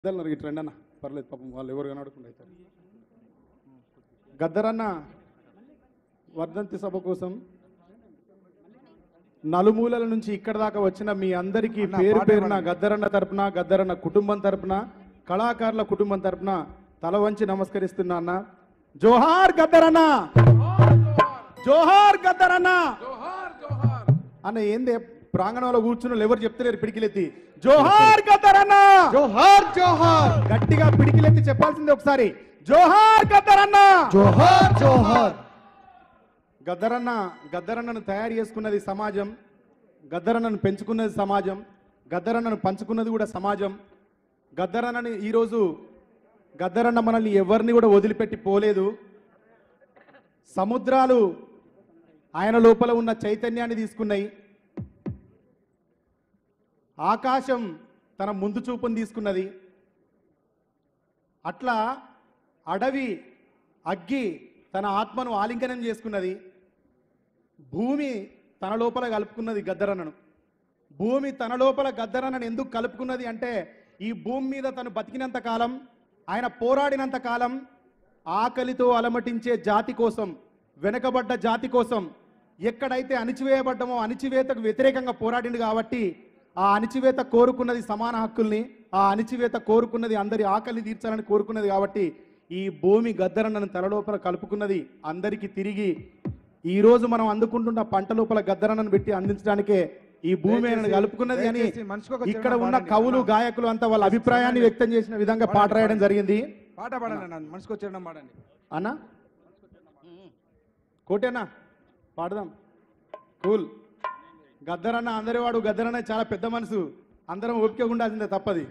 ఇట్లా రండి అన్న, పర్లేదు పాపం వాళ్ళు ఎవరు కనడకుండా అవుతారు. గద్దరన్న వర్ధంతి సభ కోసం నలుమూలల నుంచి ఇక్కడ దాకా వచ్చిన మీ అందరికీ పేరు పేరున గద్దరన్న తరపున, గద్దరన్న కుటుంబం తరపున, కళాకారుల కుటుంబం తరపున తల వంచి నమస్కరిస్తున్నా అన్న. జోహార్ గద్దరన్న, జోహార్ గద్దరన్న అన్న. ఏంది ప్రాంగణంలో కూర్చున్న ఎవరు చెప్తలేరు పిడికిలెత్తి జోహార్ గద్దరన్న, జోహార్ జోహార్ గట్టిగా పిడికిలెత్తి చెప్పాల్సింది ఒకసారి జోహార్ గద్దరన్న, జోహార్ జోహార్. గద్దరన్న గద్దరన్నను తయారు చేసుకున్నది సమాజం, గద్దరన్నను పెంచుకున్నది సమాజం, గద్దరన్నను పంచుకున్నది కూడా సమాజం. గద్దరన్నని ఈరోజు గద్దరన్న మనల్ని ఎవరిని కూడా వదిలిపెట్టి పోలేదు. సముద్రాలు ఆయన లోపల ఉన్న చైతన్యాన్ని తీసుకున్నాయి, ఆకాశం తన ముందు చూపును తీసుకున్నది. అట్లా అడవి అగ్గి తన ఆత్మను ఆలింగనం చేసుకున్నది. భూమి తన లోపల కలుపుకున్నది గద్దరన్నను. భూమి తన లోపల గద్దరన్నను ఎందుకు కలుపుకున్నది అంటే, ఈ భూమి మీద తను బతికినంత కాలం, ఆయన పోరాడినంత కాలం ఆకలితో అలమటించే జాతి కోసం, వెనుకబడ్డ జాతి కోసం, ఎక్కడైతే అణిచివేయబడ్డమో అణిచివేతకు వ్యతిరేకంగా పోరాడింది కాబట్టి ఆ అణిచివేత కోరుకున్నది సమాన హక్కుల్ని, ఆ అణిచివేత కోరుకున్నది అందరి ఆకలి తీర్చాలని కోరుకున్నది కాబట్టి ఈ భూమి గద్దరన్నను తన లోపల కలుపుకున్నది. అందరికీ తిరిగి ఈరోజు మనం అందుకుంటున్న పంట లోపల గద్దరన్నను పెట్టి అందించడానికే ఈ భూమి ఆయనను కలుపుకున్నది అని ఇక్కడ ఉన్న కవులు గాయకులు అంతా వాళ్ళ అభిప్రాయాన్ని వ్యక్తం చేసిన విధంగా పాట రాయడం జరిగింది. పాట పాడండి, మనసుకు వచ్చేయడం పాడండి అన్న. కోటేనా పాడదాం. కూల్. గద్దరన్న అందరి వాడు, గద్దరన్న చాలా పెద్ద మనసు, అందరం ఓపిక ఉండాల్సిందే తప్పది.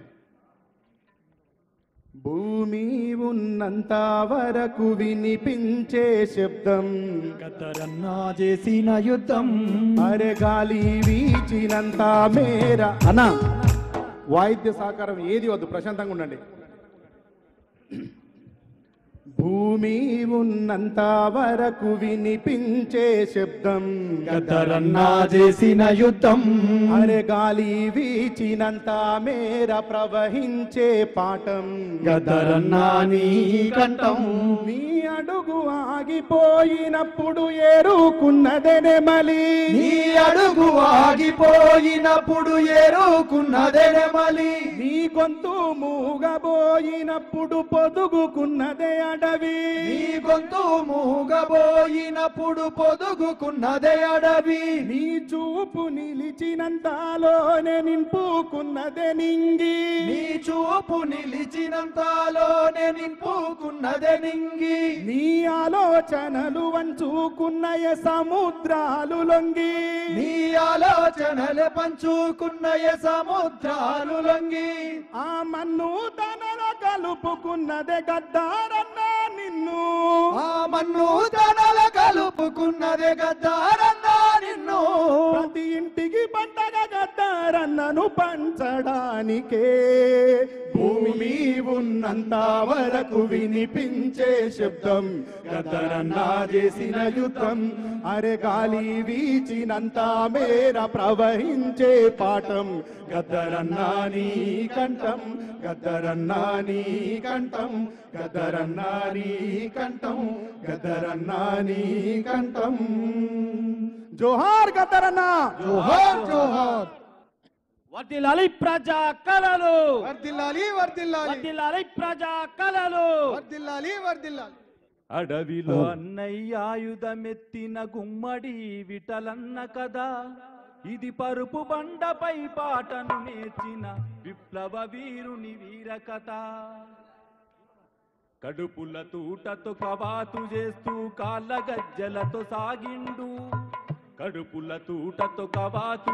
భూమి ఉన్నంత వరకు వినిపించే శబ్దం గద్దరన్న చేసిన యుద్ధం, అరే గాలి వీచినంత మేర. అన్న వాయిద్య సహకారం ఏది వద్దు, ప్రశాంతంగా ఉండండి. భూమి ఉన్నంత వరకు వినిపించే శబ్దం గద్దరన్న చేసిన యుద్ధం, అరే గాలి వీచినంత మేర ప్రవహించే పాఠం గద్దరన్న నీ కంఠం. నీ అడుగు ఆగిపోయినప్పుడు ఏరుకున్నదే నెమలి, నీ అడుగు ఆగిపోయినప్పుడు ఏరుకున్నదే నెమలి, నీ గొంతు మూగబోయినప్పుడు పొదుగుకున్నదే అడవి, నీ గొంతు మూగబోయినప్పుడు పొదుగుకున్నదే అడవి, నీ చూపు నిలిచినంతలోనే నింపుకున్నదే నింగి, నీ చూపు నిలిచినంతలోనే నింపుకున్నదే నింగి, నీ ఆలోచనలు వంచుకున్నయ సముద్రాలు లొంగి, నీ ఆలోచనలు పంచుకున్నయ సముద్రాలు లొంగి, ఆ మన్ను తనలో కలుపుకున్నదే గద్దారన్న నిన్ను, ఆ మన్ను తనల కలుపుకున్నదే గద్దరన్న నిన్ను, ప్రతి ఇంటికి పంటగ గద్దారన్నను పంచడానికే. భూమి ఉన్నంత వరకు వినిపించే శబ్దం గద్దరన్న చేసిన యుద్ధం, అరే గాలి వీచినంత మేర ప్రవహించే పాఠం గద్దరన్న నీ కంఠం, గద్దరన్న నీ కంఠం, గద్దరన్న నీ కంఠం, గద్దరన్న నీ కంఠం. జోహార్ గద్దరన్న, జోహార్ జోహార్. వర్ధిల్లాలి ప్రజా కళలు, వర్ధిల్లాలి వర్ధిల్లాలి, వర్ధిల్లాలి ప్రజా కళలు. వర్ధిల్లాలి వర్ధిల్లాలి. అడవిలో అన్నయ్య ఆయుధమెత్తిన గుమ్మడి విటలన్న కదా, ఇది పరుపు బండపై పాటను నేర్చిన విప్లవ వీరుని వీర కథ. కడుపుల తూటతో కవాతు చేస్తూ కాళ్ళ గజ్జలతో సాగిండు, కడుపుల తూటతో కవాతు